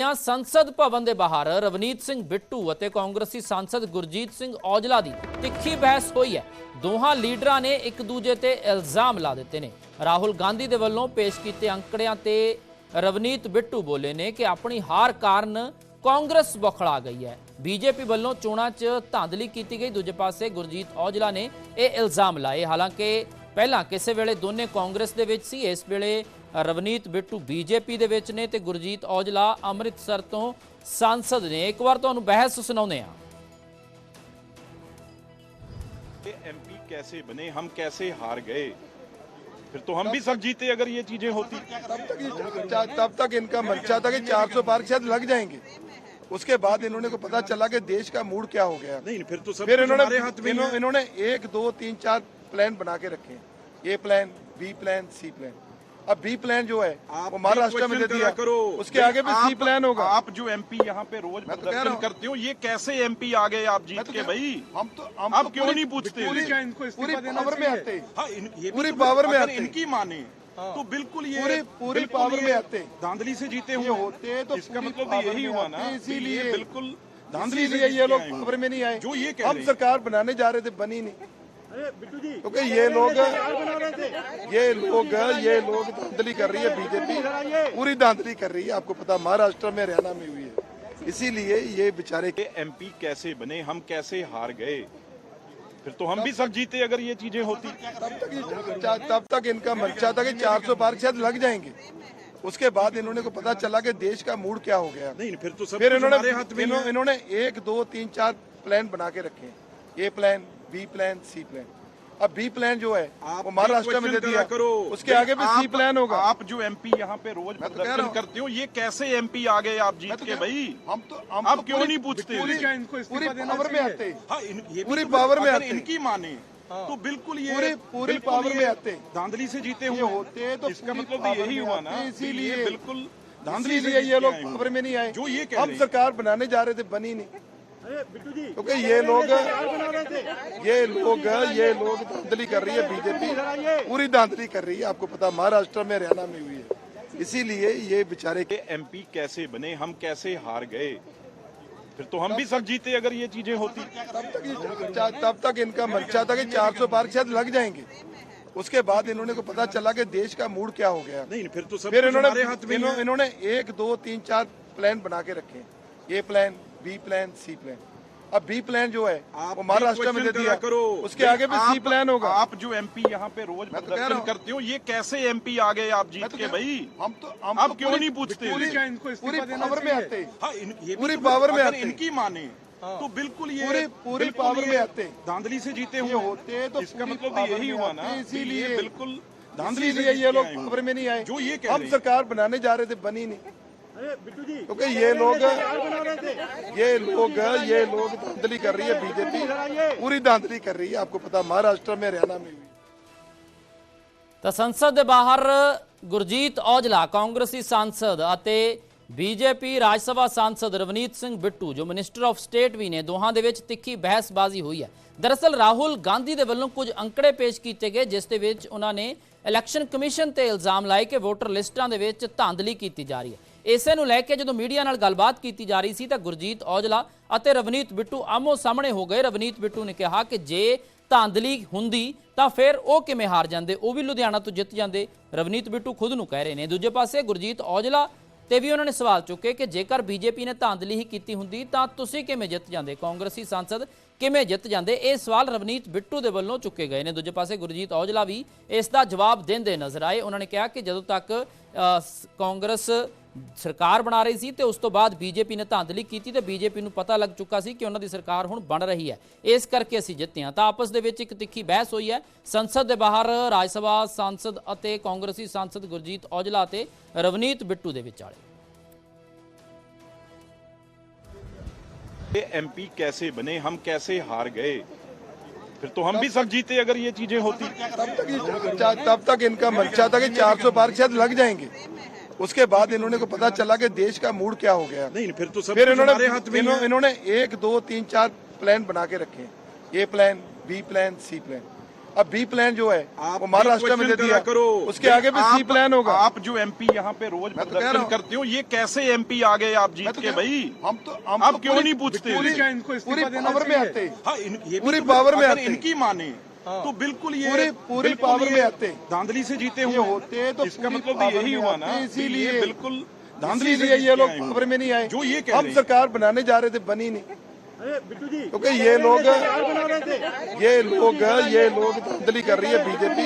संसद भवन के बाहर रवनीत सिंह बिट्टू और कांग्रेसी सांसद गुरजीत सिंह औजला की तिखी बहस हुई है। दोहां लीडरां ने एक दूजे ते इल्जाम ला दिते ने। राहुल गांधी दे वल्लों पेश किए अंकड़ियां ते रवनीत बिट्टू बोले ने कि अपनी हार कारण कांग्रेस बौखला गई है। बीजेपी वल्लों चोणां च धांधली की गई। दूजे पासे गुरजीत औजला ने यह इल्जाम लाए। हालांकि पहला किसी वेले दोने कांग्रेस दे विच सी, इस वेले रवनीत बिट्टू बीजेपी दे विच ने ते गुरजीत औजला अमृतसर तो सांसद ने। एक बार तुहानूं बहस सुनाउने आ। एमपी कैसे बने, हम कैसे हार गए, फिर तो हम भी सब जीते अगर ये चीजें होती। तब तक इनका मंशा था कि 400 पार शायद लग जाएंगे। उसके बाद इन्होंने को पता चला कि देश का मूड क्या हो गया। नहीं, फिर तो सब फिर इन्होंने 1 2 3 4 प्लान बना के रखे हैं। ए प्लान, बी प्लान, सी प्लान। अब बी प्लान जो है वो महाराष्ट्र में दे दिया, उसके आगे भी सी प्लान होगा। आप जो एमपी यहाँ पे रोज प्रदर्शन करते हो, ये कैसे एमपी आ गए आप जीत के? भाई हम क्यों नहीं पूछते? पूरी पावर में आते, पूरी पावर में आते, इनकी माने तो बिल्कुल ये पूरी पावर में आते, धांधली से जीते हुए होते। तो इसका मतलब यही हुआ ना, इसीलिए बिल्कुल धांधली से ये लोग पावर में नहीं आए। जो ये हम सरकार बनाने जा रहे थे, बनी नहीं, क्योंकि ये लोग धांधली कर रही है। बीजेपी पूरी धांधली कर रही है। आपको पता महाराष्ट्र में, हरियाणा में हुई है। इसीलिए ये बेचारे के एमपी कैसे बने, हम कैसे हार गए, फिर तो हम भी सब जीते अगर ये चीजें होती। तब तक इनका मंशा था कि 400 पार शायद लग जाएंगे। उसके बाद इन्होंने को पता चला कि देश का मूड क्या हो गया। नहीं, फिर तो सब इन्होंने 1 2 3 4 प्लान बना के रखे हैं। ए प्लान, बी प्लान, सी प्लान। अब बी प्लान जो है वो महाराष्ट्र में दे दिया, उसके आगे भी सी प्लान होगा। आप जो एमपी यहाँ पे रोज प्रदर्शन करते हो, ये कैसे एमपी आ गए आप जीत के? भाई हम क्यों नहीं पूछते? पूरी पावर में आते, पूरी पावर में आते, इनकी माने तो बिल्कुल ये पूरी पावर में आते, धांधली से जीते हुए होते। तो इसका मतलब यही हुआ ना, इसीलिए बिल्कुल धांधली से ये लोग पावर में नहीं आए। जो ये हम सरकार बनाने जा रहे थे, बनी नहीं, क्योंकि ये लोग धांधली कर रही है। बीजेपी पूरी धांधली कर रही है। आपको पता महाराष्ट्र में, हरियाणा में हुई है। इसीलिए ये बेचारे के एमपी कैसे बने, हम कैसे हार गए, फिर तो हम भी सब जीते अगर ये चीजें होती। तब तक इनका मंशा था कि 400 पार शायद लग जाएंगे। उसके बाद इन्होंने को पता चला कि देश का मूड क्या हो गया। नहीं, फिर तो सब इन्होंने 1 2 3 4 प्लान बना के रखे हैं। ए प्लान, बी प्लान, सी प्लान। अब बी प्लान जो है वो महाराष्ट्र में दे दिया, उसके आगे भी सी प्लान होगा। आप जो एमपी यहाँ पे रोज प्रदर्शन करते हो, ये कैसे एमपी आ गए आप जीत के? भाई हम क्यों नहीं पूछते? पूरी पावर में आते, पूरी पावर में आते, इनकी माने तो बिल्कुल ये पूरी पावर में आते, धांधली से जीते हुए होते। तो इसका मतलब यही हुआ ना, इसीलिए बिल्कुल धांधली से ये लोग पावर में नहीं आए। जो ये हम सरकार बनाने जा रहे थे, बनी नहीं, क्योंकि ये लोग धांधली कर रही है। बीजेपी पूरी धांधली कर रही है। आपको पता महाराष्ट्र में, हरियाणा में हुई। तो संसद के बाहर गुरजीत औजला कांग्रेसी सांसद अते बीजेपी राज्य सभा सांसद रवनीत सिंह बिट्टू जो मिनिस्टर ऑफ स्टेट भी ने, दोहां दे विच तिखी बहसबाजी हुई है। दरअसल राहुल गांधी दे वल्लों कुछ अंकड़े पेश किए गए, जिस दे विच उन्होंने इलैक्शन कमीशन ते इल्जाम लाए कि वोटर लिस्टां दे विच धांधली की जा रही है। इसे नूं लैके जो मीडिया नाल गलबात की जा रही सी तो गुरजीत औजला अते रवनीत बिट्टू आमो सामने हो गए। रवनीत बिट्टू ने कहा कि जे धांधली हुंदी तां फिर वो किवें हार जांदे, वो भी लुधियाना तो जित जांदे। रवनीत बिट्टू खुद नूं कह रहे हैं। दूजे पासे गुरजीत औजला ते भी उन्होंने सवाल चुके कि जेकर बीजेपी ने धांधली ही की हुंदी तां तुसीं किवें जित जांदे, कांग्रेसी सांसद किवें जित जांदे। ये सवाल रवनीत बिट्टू दे वल्लों चुके गए ने। दूजे पासे गुरजीत औजला भी इसका जवाब देंदे नजर आए। उन्होंने कहा कि जदों तक कांग्रेस सरकार बना रही सी ते उस तो बाद बीजेपी ने धांधली की ते बीजेपी नूं पता लग चुका सी कि उन्हां दी सरकार हुण बन रही है, इस करके असीं जिते हां। तां आपस दे विच एक तिखी बहस हुई है। संसद दे बाहर राज्य सभा सांसद अते कांग्रेसी सांसद गुरजीत औजला ते रवनीत बिट्टू दे विचाले। एमपी कैसे बने, हम कैसे हार गए, फिर तो हम भी सब जीते अगर ये चीजें होती। तब तक इनका मंशा था कि 400 पार शायद लग जाएंगे। उसके बाद इन्होंने को पता चला कि देश का मूड क्या हो गया। नहीं, फिर तो सब इन्होंने 1 2 3 4 प्लान बना के रखे हैं। ए प्लान, बी प्लान, सी प्लान। अब बी प्लान जो है वो महाराष्ट्र में दे दिया, उसके आगे भी सी प्लान होगा। आप जो एमपी यहाँ पे रोज प्रदर्शन करते हो, ये कैसे एमपी आ गए आप जीत के भाई? हम क्यों नहीं पूछते? पूरी पावर में आते, पूरी पावर में आते, इनकी माने तो बिल्कुल ये पूरी पावर में आते, धांधली से जीते हुए होते तो इसका मतलब तो यही हुआ ना, इसीलिए बिल्कुल धांधली से ये लोग पावर में नहीं आए। जो ये कह हम सरकार बनाने जा रहे थे, बनी नहीं, क्योंकि ये लोग धांधली कर रही है बीजेपी।